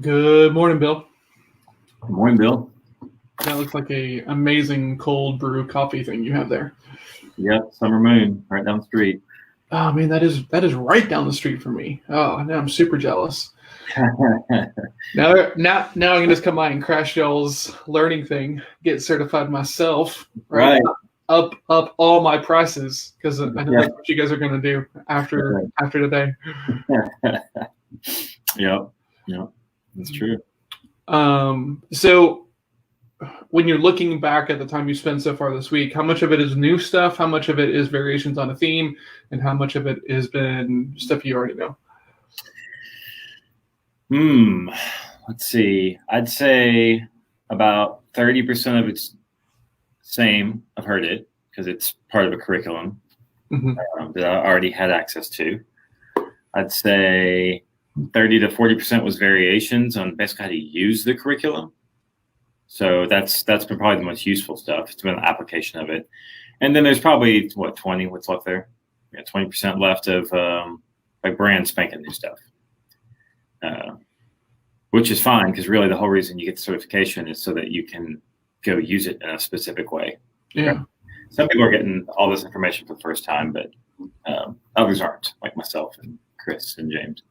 Good morning, Bill. Good morning, Bill. That looks like a amazing cold brew coffee thing you have there. Yep, Summer Moon, right down the street. Oh man, that is right down the street from me. Oh, now I'm super jealous. Now I can just come by and crash y'all's learning thing, get certified myself, right? Right. Up all my prices because I know Yeah. that's what you guys are gonna do after today. Yep. Yep. That's true. So when you're looking back at the time you spent so far this week, how much of it is new stuff? How much of it is variations on a theme? And how much of it has been stuff you already know? Let's see. I'd say about 30% of it's same. I've heard it because it's part of a curriculum that I already had access to. I'd say 30 to 40% was variations on basically how to use the curriculum. So that's been probably the most useful stuff. It's been an application of it. And then there's probably 20, what's left there? Yeah, 20% left of like brand spanking new stuff. Which is fine because really the whole reason you get the certification is so that you can go use it in a specific way. Yeah. Some people are getting all this information for the first time, but others aren't, like myself and Chris and James.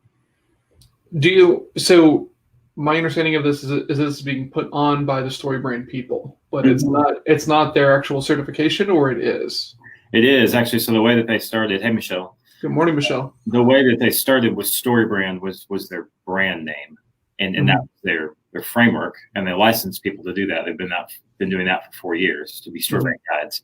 So my understanding of this is this is being put on by the Story Brand people, but it's not their actual certification, or it is? It is actually. So the way that they started, hey Michelle. Good morning, Michelle. The way that they started with Story Brand was their brand name, and that was their framework, and they licensed people to do that. They've been doing that for 4 years to be Story Brand guides.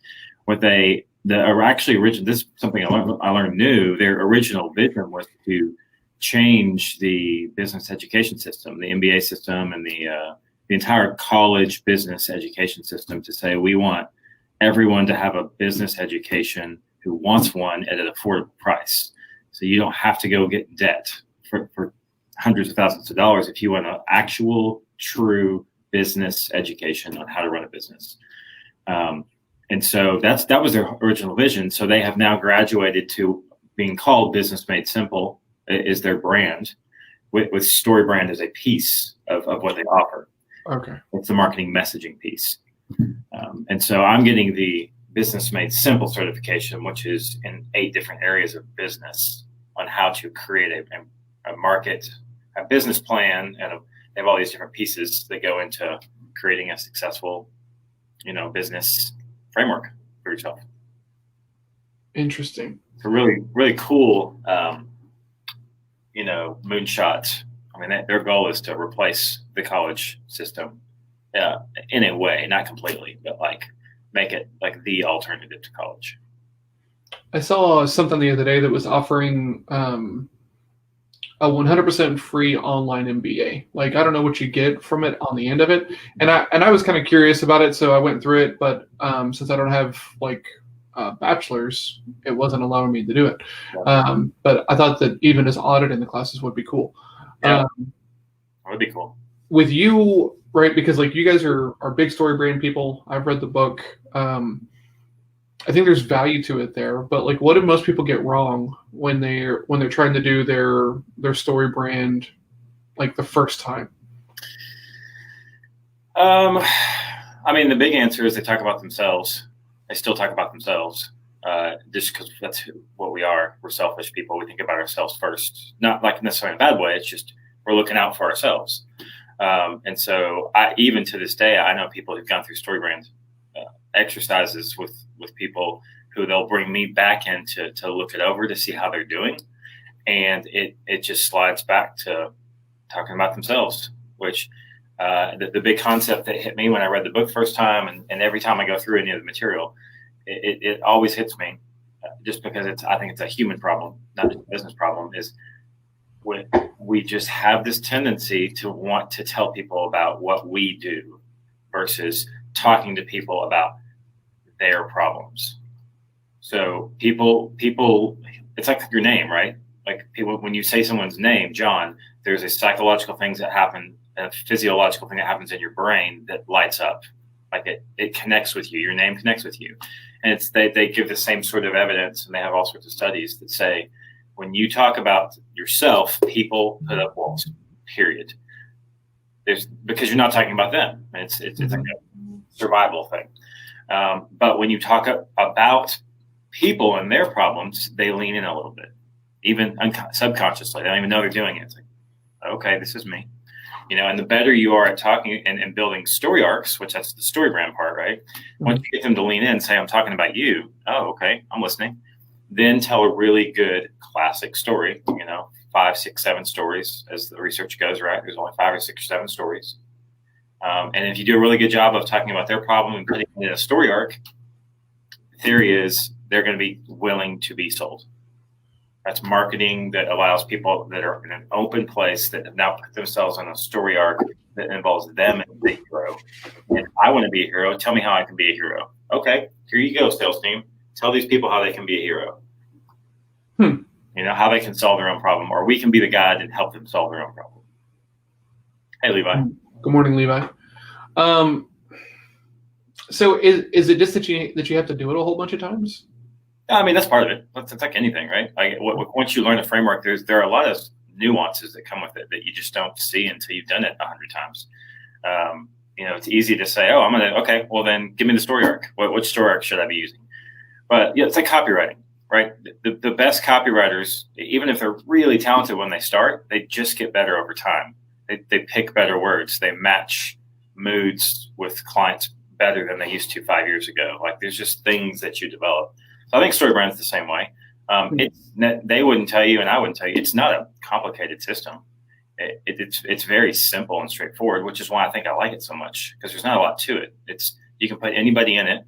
This is something I learned new. Their original vision was to change the business education system, the MBA system, and the entire college business education system to say we want everyone to have a business education who wants one at an affordable price. So you don't have to go get in debt for hundreds of thousands of dollars if you want an actual, true business education on how to run a business. And so that was their original vision. So they have now graduated to being called Business Made Simple is their brand, with Story Brand as a piece of what they offer. Okay. It's the marketing messaging piece. And so I'm getting the Business Made Simple certification, which is in 8 different areas of business on how to create a market, a business plan, and they have all these different pieces that go into creating a successful, business framework for yourself. Interesting. It's a really, really cool, moonshot. I mean, their goal is to replace the college system in a way, not completely, but like make it like the alternative to college. I saw something the other day that was offering a 100% free online MBA. Like, I don't know what you get from it on the end of it. And I was kind of curious about it, so I went through it. But since I don't have like bachelor's, it wasn't allowing me to do it. But I thought that even as auditing the classes would be cool. Yeah, that would be cool. With you, right? Because like you guys are big Story Brand people. I've read the book. I think there's value to it there, but like, what do most people get wrong when they're trying to do their Story Brand, like the first time? I mean, the big answer is they talk about themselves. They still talk about themselves, just because that's what we are. We're selfish people. We think about ourselves first, not like necessarily in a bad way. It's just we're looking out for ourselves. And so, even to this day, I know people who've gone through Story Brand exercises with people who they'll bring me back in to look it over to see how they're doing. And it just slides back to talking about themselves, which the big concept that hit me when I read the book first time, and every time I go through any of the material, it always hits me just because I think it's a human problem, not just a business problem, is we just have this tendency to want to tell people about what we do versus talking to people about their problems. So people, it's like your name, right? Like people, when you say someone's name, John, there's a psychological things that happen, a physiological thing that happens in your brain that lights up. Like it connects with you. Your name connects with you. And they give the same sort of evidence, and they have all sorts of studies that say when you talk about yourself, people put up walls, period. because you're not talking about them. It's like a survival thing. But when you talk about people and their problems, they lean in a little bit, even subconsciously. They don't even know they're doing it. It's like, okay, this is me. And the better you are at talking and building story arcs, which that's the story brand part, right? Once you get them to lean in and say, I'm talking about you. Oh, okay, I'm listening. Then tell a really good classic story, 5, 6, 7 stories as the research goes, right? There's only 5 or 6 or 7 stories. And if you do a really good job of talking about their problem and putting it in a story arc, the theory is they're going to be willing to be sold. That's marketing that allows people that are in an open place that have now put themselves on a story arc that involves them as a hero. And I want to be a hero. Tell me how I can be a hero. Okay, here you go, sales team. Tell these people how they can be a hero. How they can solve their own problem, or we can be the guide and help them solve their own problem. Hey, Levi. Good morning, Levi. So is it just that you have to do it a whole bunch of times? I mean, that's part of it. It's like anything, right? Like once you learn a framework, there are a lot of nuances that come with it that you just don't see until you've done it 100 times. It's easy to say, okay, well then give me the story arc. Which story arc should I be using? But yeah, it's like copywriting, right? The best copywriters, even if they're really talented when they start, they just get better over time. They pick better words. They match moods with clients better than they used to 5 years ago. Like there's just things that you develop. So I think StoryBrand is the same way. They wouldn't tell you, and I wouldn't tell you. It's not a complicated system. It's very simple and straightforward, which is why I think I like it so much, because there's not a lot to it. You can put anybody in it,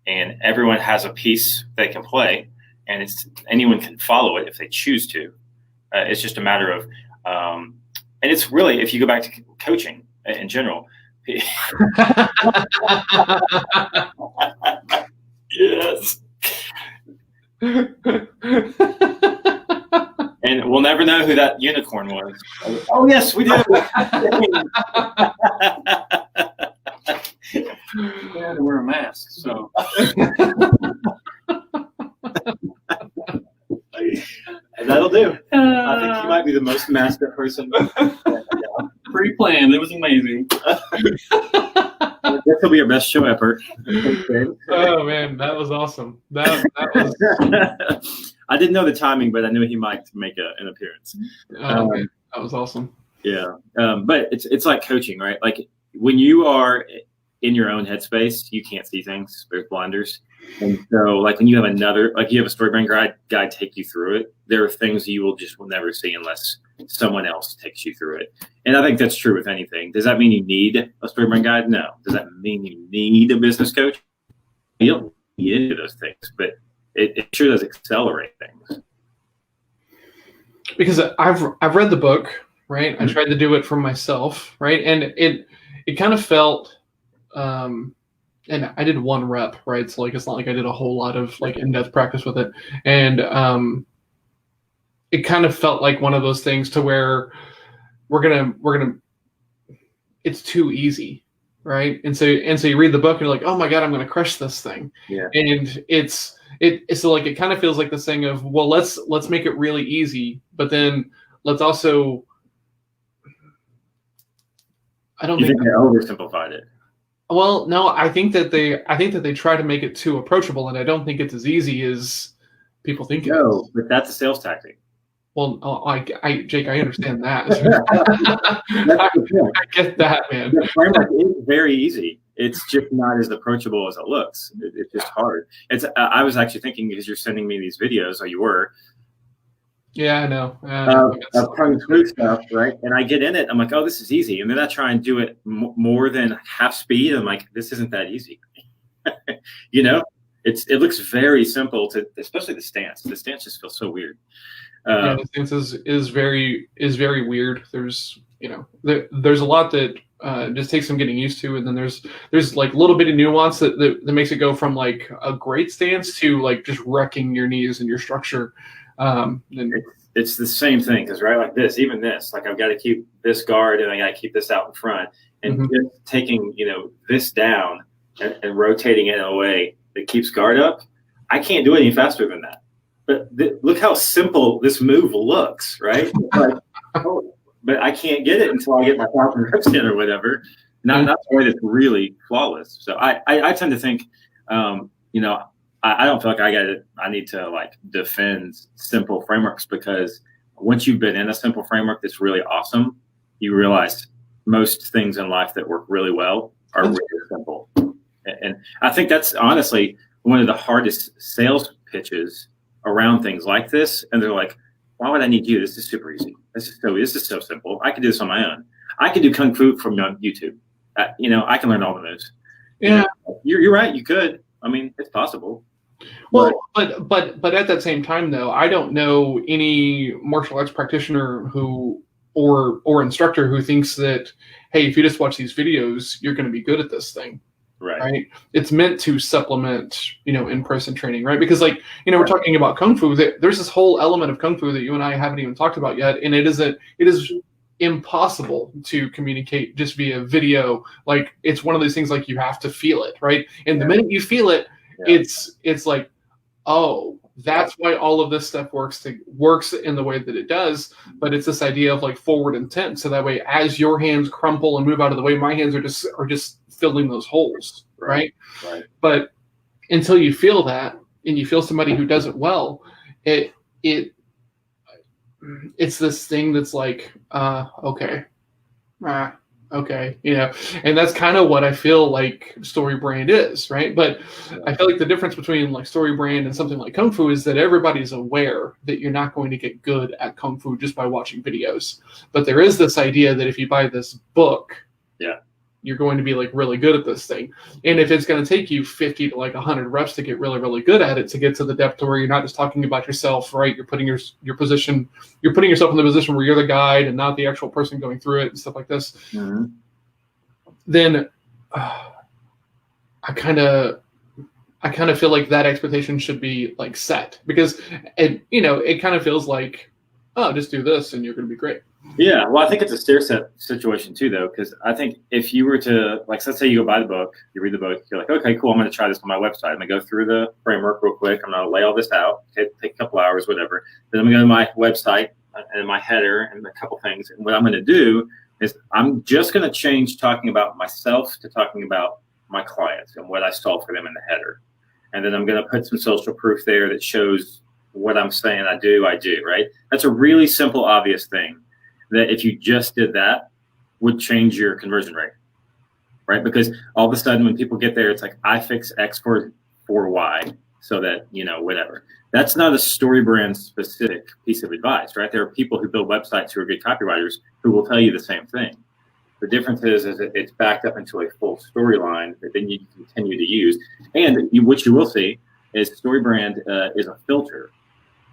and everyone has a piece they can play, and anyone can follow it if they choose to. It's just a matter of, and it's really, if you go back to coaching in general. Yes. And we'll never know who that unicorn was. Oh, yes, we do. We had to wear a mask, so. That'll do. I think you might be the most masked person. Pre-planned. It was amazing. This will be your best show ever. Oh man, that was awesome. That was. I didn't know the timing, but I knew he might make an appearance. Man, that was awesome. Yeah, but it's like coaching, right? Like when you are in your own headspace, you can't see things. There's blinders, and so like when you have you have a StoryBrand guide take you through it, there are things you will never see unless someone else takes you through it. And I think that's true with anything. Does that mean you need a StoryBrand guide? No. Does that mean you need a business coach? You don't need any of those things, but it sure does accelerate things. Because I've read the book, right? Mm-hmm. I tried to do it for myself, right? And it kind of felt, and I did 1 rep, right? So like it's not like I did a whole lot of like in-depth practice with it, and it kind of felt like one of those things to where we're gonna it's too easy, right? And so you read the book and you're like, oh my god, I'm gonna crush this thing. Yeah. And it's so like it kind of feels like this thing of, well, let's make it really easy, but then let's also. I don't think they oversimplified it. Well, no, I think that they try to make it too approachable, and I don't think it's as easy as people think it is. But that's a sales tactic. Well, Jake, I understand that. I get that, man. The framework is very easy. It's just not as approachable as it looks. It's just hard. I was actually thinking, because you're sending me these videos, or you were. Yeah, I know. Of kung fu stuff, right? And I get in it, I'm like, oh, this is easy. And then I try and do it more than half speed. I'm like, this isn't that easy. It looks very simple especially the stance. The stance just feels so weird. The stance is very weird. There's there's a lot that just takes some getting used to, and then there's like a little bit of nuance that makes it go from like a great stance to like just wrecking your knees and your structure. And it's the same thing, because right, like even this, like I've got to keep this guard and I got to keep this out in front, and just taking this down and rotating it in a way that keeps guard up. I can't do it any faster than that. But look how simple this move looks, right? But but I can't get it until I get my 1,000 reps in or whatever. Not the way that's really flawless. So I tend to think, you know, I don't feel like I need to like defend simple frameworks, because once you've been in a simple framework that's really awesome, you realize most things in life that work really well are really simple. And I think that's honestly one of the hardest sales pitches around things like this. And they're like, why would I need you? This is super easy. This is so simple. I can do this on my own. I can do Kung Fu from YouTube. You know, I can learn all the moves. Yeah. You're right. You could. I mean, it's possible. Well, but at that same time, though, I don't know any martial arts practitioner who or instructor who thinks that, hey, if you just watch these videos, you're going to be good at this thing. Right. It's meant to supplement, you know, in-person training, right? Because, like, you know, we're talking about Kung Fu. There's this whole element of Kung Fu that you and I haven't even talked about yet, and it is impossible to communicate just via video. Like, it's one of those things, like, you have to feel it, right? And the minute you feel it, it's like, oh, that's why all of this stuff works in the way that it does. But it's this idea of like forward intent, so that way, as your hands crumple and move out of the way, my hands are just filling those holes, right? But until you feel that, and you feel somebody who does it well, it's this thing that's like, okay, you know, and that's kind of what I feel like Story Brand is, right? But I feel like the difference between like Story Brand and something like Kung Fu is that everybody's aware that you're not going to get good at Kung Fu just by watching videos. But there is this idea that if you buy this book, you're going to be like really good at this thing. And if it's going to take you 50 to like 100 reps to get really, really good at it, to get to the depth to where you're not just talking about yourself, right? You're putting you're putting yourself in the position where you're the guide and not the actual person going through it and stuff like this. Mm-hmm. Then I kind of feel like that expectation should be like set, because it kind of feels like, oh, just do this and you're going to be great. Yeah, well, I think it's a stair step situation too, though, because I think if you were to, like, let's say you go buy the book, you read the book, you're like, okay, cool, I'm going to try this on my website. I'm going to go through the framework real quick. I'm going to lay all this out, take a couple hours, whatever. Then I'm going to go to my website and my header and a couple things. And what I'm going to do is I'm just going to change talking about myself to talking about my clients and what I solve for them in the header. And then I'm going to put some social proof there that shows what I'm saying I do, right? That's a really simple, obvious thing that if you just did that would change your conversion rate, right? Because all of a sudden when people get there, it's like, I fix X for Y so that, whatever. That's not a Story Brand specific piece of advice, right? There are people who build websites who are good copywriters who will tell you the same thing. The difference is it's backed up into a full storyline that then you continue to use. And what you will see is Story Brand is a filter.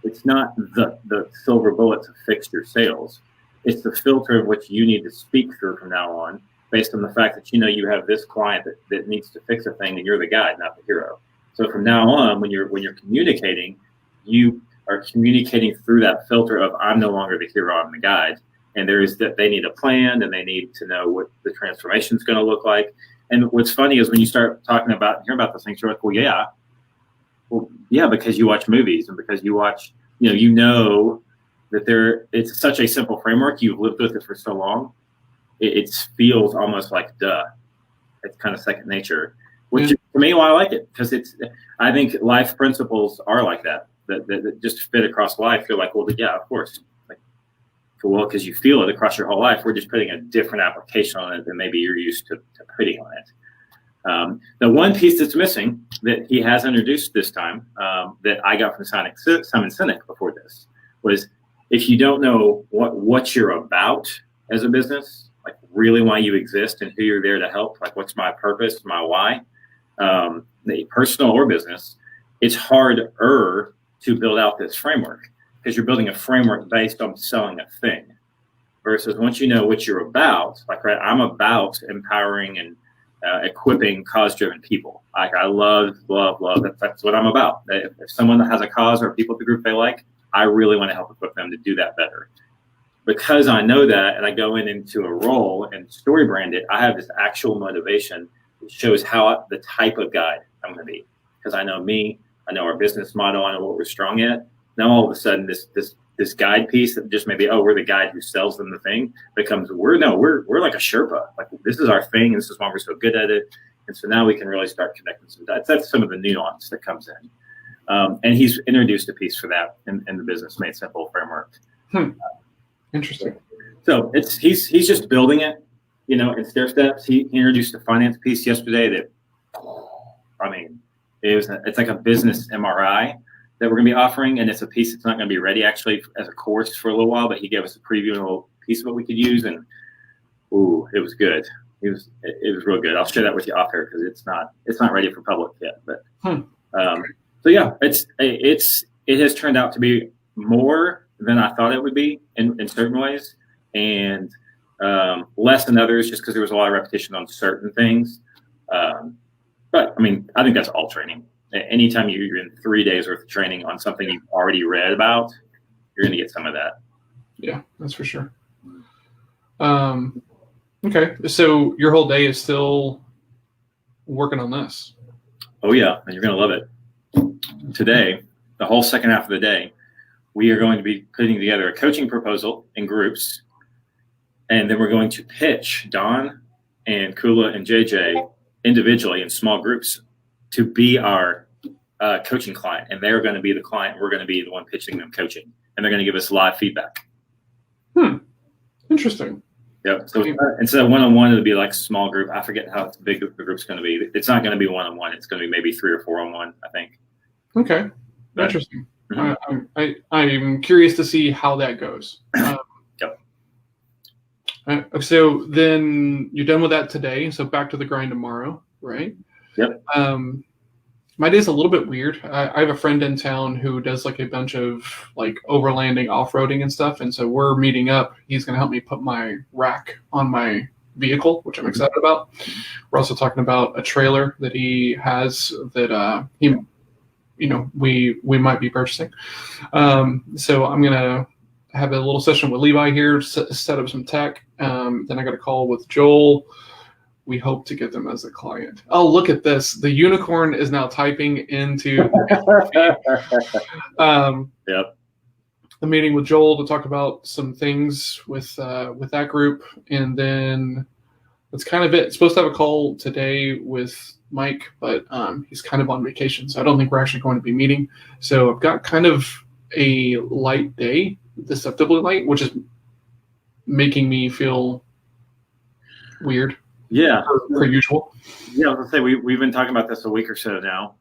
It's not the silver bullet to fix your sales. It's the filter of which you need to speak through from now on, based on the fact that you have this client that needs to fix a thing, and you're the guide, not the hero. So from now on, when you're communicating, you are communicating through that filter of, I'm no longer the hero, I'm the guide. And there is that they need a plan, and they need to know what the transformation is going to look like. And what's funny is when you start hearing about those things, you're like, well, yeah, because you watch movies and because you watch, that it's such a simple framework. You've lived with it for so long. It feels almost like duh. It's kind of second nature, which for me, why I like it, because I think life principles are like that just fit across life. You're like, well, yeah, of course. Because you feel it across your whole life. We're just putting a different application on it than maybe you're used to putting on it. The one piece that's missing that he has introduced this time that I got from Simon Sinek before this was, if you don't know what you're about as a business, like really why you exist and who you're there to help, like what's my purpose, my why, personal or business, it's harder to build out this framework, because you're building a framework based on selling a thing. Versus once you know what you're about, like, right, I'm about empowering and equipping cause-driven people. Like, I love that's what I'm about. If someone that has a cause or people at the group they like, I really want to help equip them to do that better. Because I know that, and I go into a role and Story Brand it, I have this actual motivation that shows the type of guide I'm going to be. Because I know me, I know our business model, I know what we're strong at. Now all of a sudden this this guide piece that just maybe, oh, we're the guide who sells them the thing, becomes we're like a Sherpa. Like, this is our thing, and this is why we're so good at it. And so now we can really start connecting some dots. That's some of the nuance that comes in. And he's introduced a piece for that in the Business Made Simple framework. Interesting. So he's just building it, in stair steps. He introduced a finance piece yesterday that, I mean, it's like a business MRI that we're going to be offering, and it's a piece that's not going to be ready actually as a course for a little while, but he gave us a preview and a little piece of what we could use, and it was good. It was real good. I'll share that with you off here because it's not ready for public yet. But so yeah, it has turned out to be more than I thought it would be in certain ways, and less than others just because there was a lot of repetition on certain things. But I mean, I think that's all training. Anytime you're in 3 days worth of training on something you've already read about, you're going to get some of that. Yeah, that's for sure. Okay, so your whole day is still working on this. Oh yeah, and you're going to love it. Today, the whole second half of the day, we are going to be putting together a coaching proposal in groups, and then we're going to pitch Don and Kula and JJ individually in small groups to be our coaching client, and they're going to be the client. We're going to be the one pitching them coaching, and they're going to give us live feedback. Interesting. Yep. So instead of one-on-one, it'll be like small group. I forget how big the group's going to be. It's not going to be one-on-one. It's going to be maybe 3 or 4-on-1, I think. Okay. Interesting. I'm curious to see how that goes. Yep. So then you're done with that today. So back to the grind tomorrow, right? Yep. My day's a little bit weird. I have a friend in town who does like a bunch of like overlanding, off-roading and stuff. And so we're meeting up. He's going to help me put my rack on my vehicle, which I'm excited about. We're also talking about a trailer that he has that we might be purchasing. So I'm going to have a little session with Levi here, set up some tech. Then I got a call with Joel. We hope to get them as a client. Oh, look at this. The unicorn is now typing into Yep. the meeting with Joel to talk about some things with that group. And then that's kind of it. It's supposed to have a call today with Mike, but he's kind of on vacation. So I don't think we're actually going to be meeting. So I've got kind of a light day, deceptively light, which is making me feel weird. Yeah, per usual. Yeah, I was gonna say we've been talking about this a week or so now.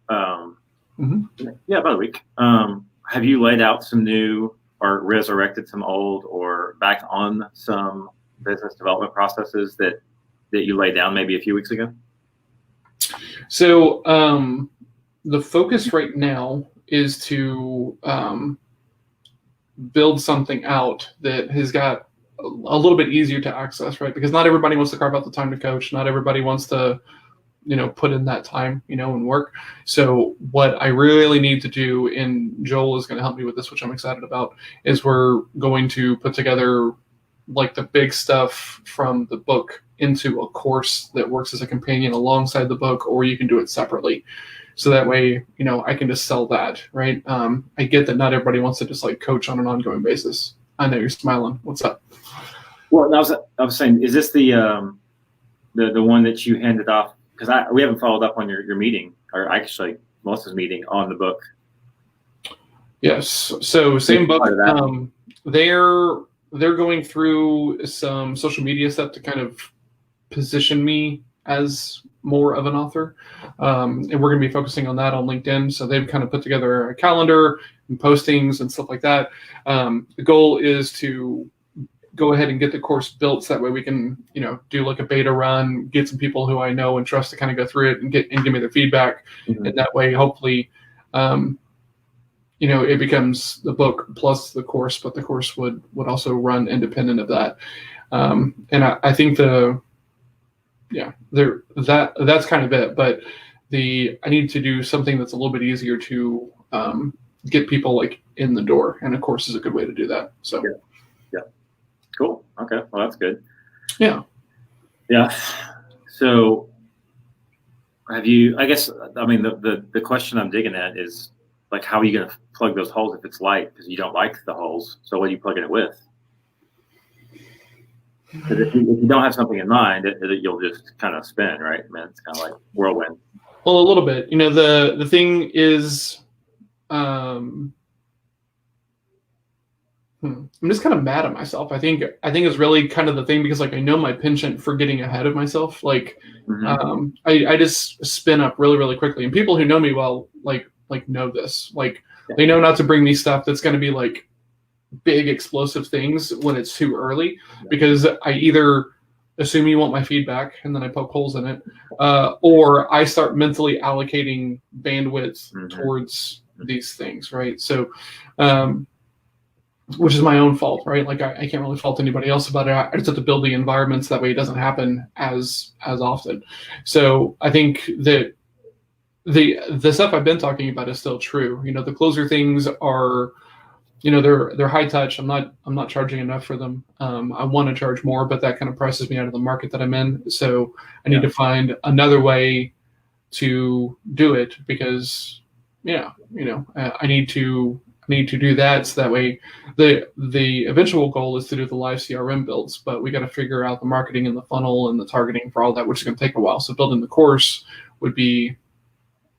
Yeah, about a week. Have you laid out some new or resurrected some old or back on some business development processes that you laid down maybe a few weeks ago? So the focus right now is to build something out that has got a little bit easier to access, right? Because not everybody wants to carve out the time to coach. Not everybody wants to, put in that time, and work. So what I really need to do, and Joel is going to help me with this, which I'm excited about, is we're going to put together like the big stuff from the book into a course that works as a companion alongside the book, or you can do it separately. So that way, I can just sell that, right? I get that not everybody wants to just like coach on an ongoing basis. I know you're smiling. What's up? Well, I was saying, is this the one that you handed off? Because we haven't followed up on your meeting, or actually Melissa's meeting on the book. Yes. So same book. They're going through some social media stuff to kind of position me as more of an author, and we're going to be focusing on that on LinkedIn. So they've kind of put together a calendar and postings and stuff like that. The goal is to go ahead and get the course built so that way we can, do like a beta run, get some people who I know and trust to kind of go through it and give me their feedback. Mm-hmm. And that way, hopefully, it becomes the book plus the course, but the course would also run independent of that. And I think that's kind of it. But I need to do something that's a little bit easier to get people like in the door, and a course is a good way to do that. So. Yeah. Cool. Okay. Well, that's good. Yeah. Yeah. So have you, the question I'm digging at is like, how are you going to plug those holes if it's light because you don't like the holes. So what are you plugging it with? Because if you don't have something in mind, you'll just kind of spin, right? I mean, it's kind of like whirlwind. Well, a little bit. The thing is, I'm just kind of mad at myself. I think it's really kind of the thing because like I know my penchant for getting ahead of myself. Like, I just spin up really, really quickly. And people who know me well, like know this. Like, they know not to bring me stuff that's going to be like big explosive things when it's too early, because I either assume you want my feedback and then I poke holes in it, or I start mentally allocating bandwidth towards these things, right? So, which is my own fault, right? Like I can't really fault anybody else about it. I just have to build the environments that way it doesn't happen as often. So I think that the stuff I've been talking about is still true. The closer things are, they're high touch. I'm not charging enough for them. I want to charge more, but that kind of prices me out of the market that I'm in. So I need to find another way to do it because, I need to do that. So that way the eventual goal is to do the live CRM builds, but we got to figure out the marketing and the funnel and the targeting for all that, which is going to take a while. So building the course would be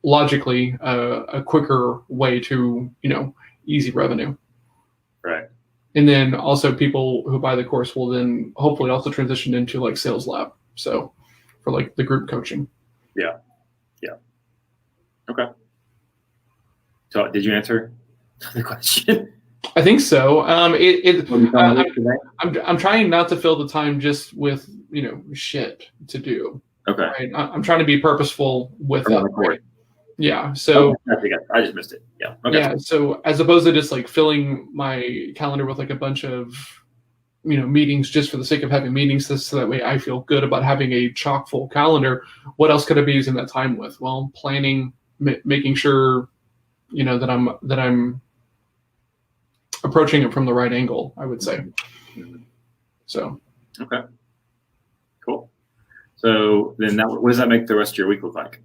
logically a quicker way to, easy revenue. Right. And then also people who buy the course will then hopefully also transition into like sales lab. So for like the group coaching. Yeah. Okay. So did you answer the question? I think so. I'm trying not to fill the time just with, shit to do. Okay. Right? I'm trying to be purposeful with that. Right? Yeah. So I just missed it. Yeah. Okay. Yeah. So as opposed to just like filling my calendar with like a bunch of, meetings just for the sake of having meetings, so that way I feel good about having a chock full calendar. What else could I be using that time with? Well, planning, making sure, that I'm approaching it from the right angle, I would say. So. Okay. Cool. So then what does that make the rest of your week look like?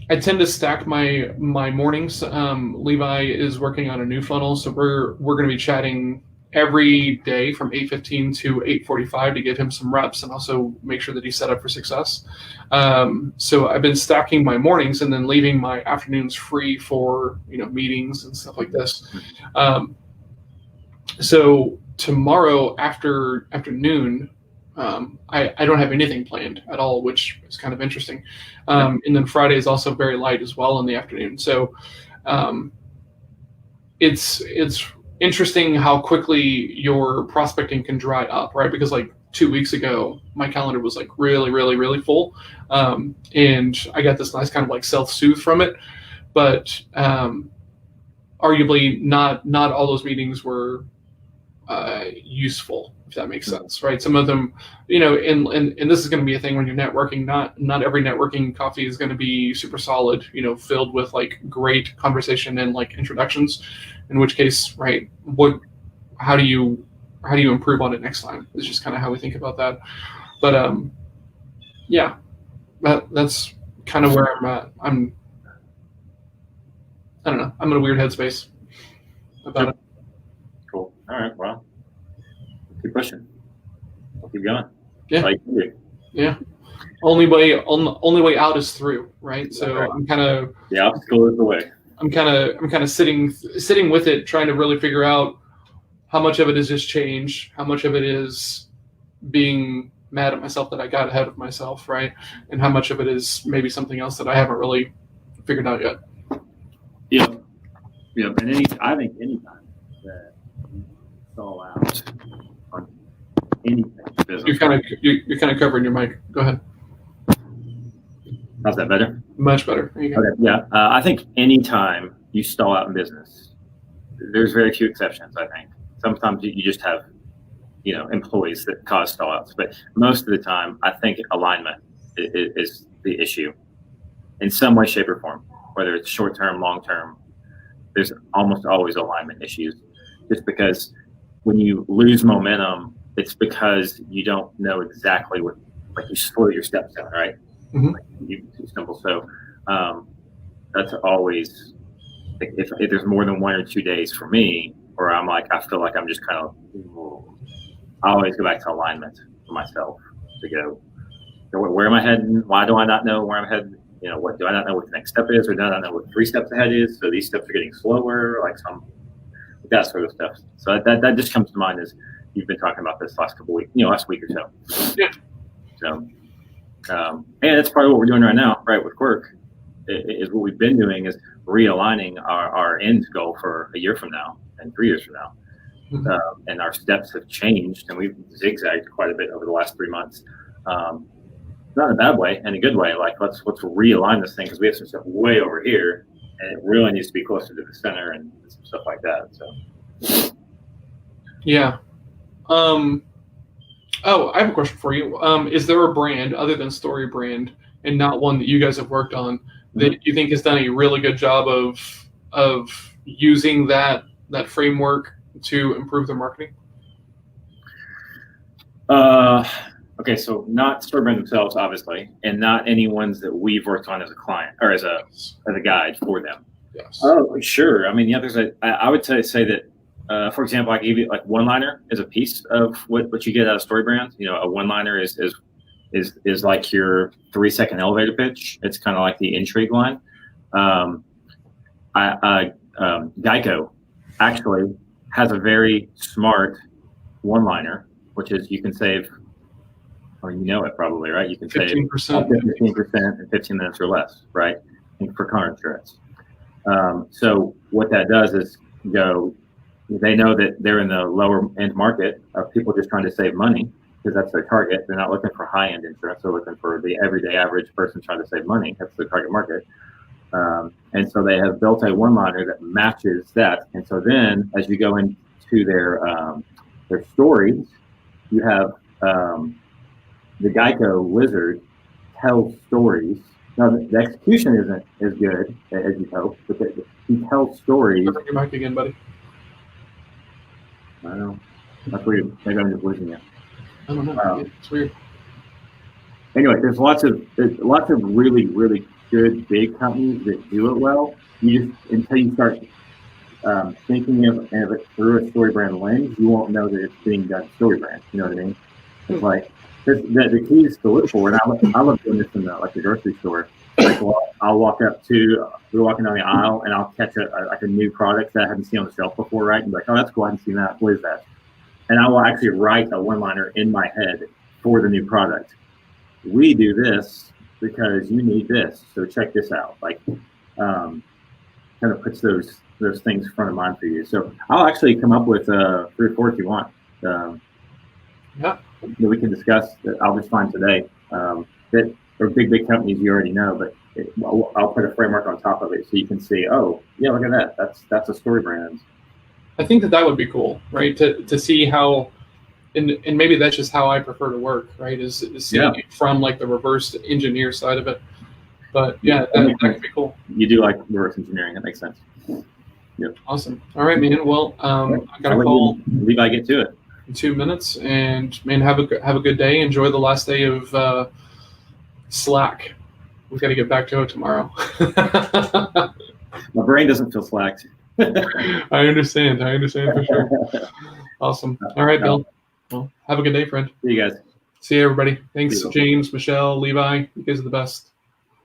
I tend to stack my mornings. Levi is working on a new funnel, so we're going to be chatting every day from 8:15 to 8:45 to give him some reps and also make sure that he's set up for success. So I've been stacking my mornings and then leaving my afternoons free for meetings and stuff like this. So tomorrow afternoon, I don't have anything planned at all, which is kind of interesting. And then Friday is also very light as well in the afternoon. So it's interesting how quickly your prospecting can dry up, right? Because like 2 weeks ago, my calendar was like really, really, really full. And I got this nice kind of like self-soothe from it. But arguably not all those meetings were useful, if that makes sense, right? Some of them, and this is going to be a thing when you're networking. Not every networking coffee is going to be super solid, filled with like great conversation and like introductions. In which case, right, how do you improve on it next time? It's just kind of how we think about that. But yeah, that's kind of where I'm at. I don't know. I'm in a weird headspace about it. Cool. All right. Well, keep pushing. I'll keep going. Yeah. Like you do. Yeah. Only way out is through, right? So right. I'm kind of the obstacle is the way. I'm kind of sitting with it, trying to really figure out how much of it is just change, how much of it is being mad at myself that I got ahead of myself, right? And how much of it is maybe something else that I haven't really figured out yet. Yeah. And I think anytime that you stall out on anything, you're kind of covering your mic. Go ahead. How's that better? Much better. There you go. Okay. Yeah. I think anytime you stall out in business, there's very few exceptions. I think sometimes you just have, employees that cause stall outs, but most of the time, I think alignment is the issue in some way, shape, or form. Whether it's short term, long term, there's almost always alignment issues. Just because when you lose momentum, it's because you don't know exactly you slow your steps down, right? Mm-hmm. Like you stumble. So that's always, if there's more than 1 or 2 days for me, where I'm like, I feel like I'm just kind of, I always go back to alignment for myself to go, where am I heading? Why do I not know where I'm heading? What do I not know what the next step is, or do I not know what 3 steps ahead is? So these steps are getting slower, like that sort of stuff. So that just comes to mind as you've been talking about this last couple weeks, last week or so. Yeah. So, and that's probably what we're doing right now, right, with Quirk, is what we've been doing is realigning our end goal for a year from now and 3 years from now. Mm-hmm. And our steps have changed, and we've zigzagged quite a bit over the last 3 months. Not in a bad way, in a good way. Like let's realign this thing because we have some stuff way over here, and it really needs to be closer to the center and some stuff like that. So, yeah. Oh, I have a question for you. Is there a brand other than Story Brand, and not one that you guys have worked on, that you think has done a really good job of using that framework to improve their marketing? Okay, so not Story Brand themselves, obviously, and not any ones that we've worked on as a client or as a guide for them. Yes. Oh, sure. I mean, yeah, I would say that, for example, I gave you like one-liner is a piece of what you get out of Story Brand. A one-liner is like your 3-second elevator pitch. It's kind of like the intrigue line. Geico actually has a very smart one-liner, which is you can save, or it probably, right? You can 15%. save 15% in 15 minutes or less, right? For car insurance. So what that does is they know that they're in the lower end market of people just trying to save money because that's their target. They're not looking for high end insurance. They're looking for the everyday average person trying to save money. That's their target market. And so they have built a one-liner that matches that. And so then as you go into their stories, you have the Geico wizard tells stories. Now the execution isn't as good as you hope, but he tells stories. Bring your mic again, buddy. I don't know. That's weird. Maybe I'm just losing you. I don't know. It's weird. Anyway, there's lots of really, really good big companies that do it well. You just until you start thinking of it through a Story Brand lens, you won't know that it's being done Story Brand. You know what I mean? It's like the key is to look for, and I love doing this in the grocery store. Like, I'll walk up to, we're walking down the aisle, and I'll catch a new product that I haven't seen on the shelf before, right? And be like, oh, that's cool, I haven't seen that. What is that? And I will actually write a one-liner in my head for the new product. We do this because you need this, so check this out. Like, kind of puts those things front of mind for you. So I'll actually come up with 3 or 4 if you want. Yeah. That we can discuss that I'll just find today. That are big companies you already know, but I'll put a framework on top of it so you can see, oh, yeah, look at that. That's a Story Brand. I think that would be cool, right? To see how, and maybe that's just how I prefer to work, right? Is seeing it from like the reverse engineer side of it. But yeah, that could be cool. You do like reverse engineering. That makes sense. Yep. Awesome. All right, man. Well, I got a call. Levi, get to it. In 2 minutes, and man, have a good day. Enjoy the last day of Slack. We've got to get back to it tomorrow. My brain doesn't feel slacked. I understand for sure. Awesome. All right, Bill. Well, have a good day, friend. See you guys. See you, everybody. Thanks, James, Michelle, Levi. You guys are the best.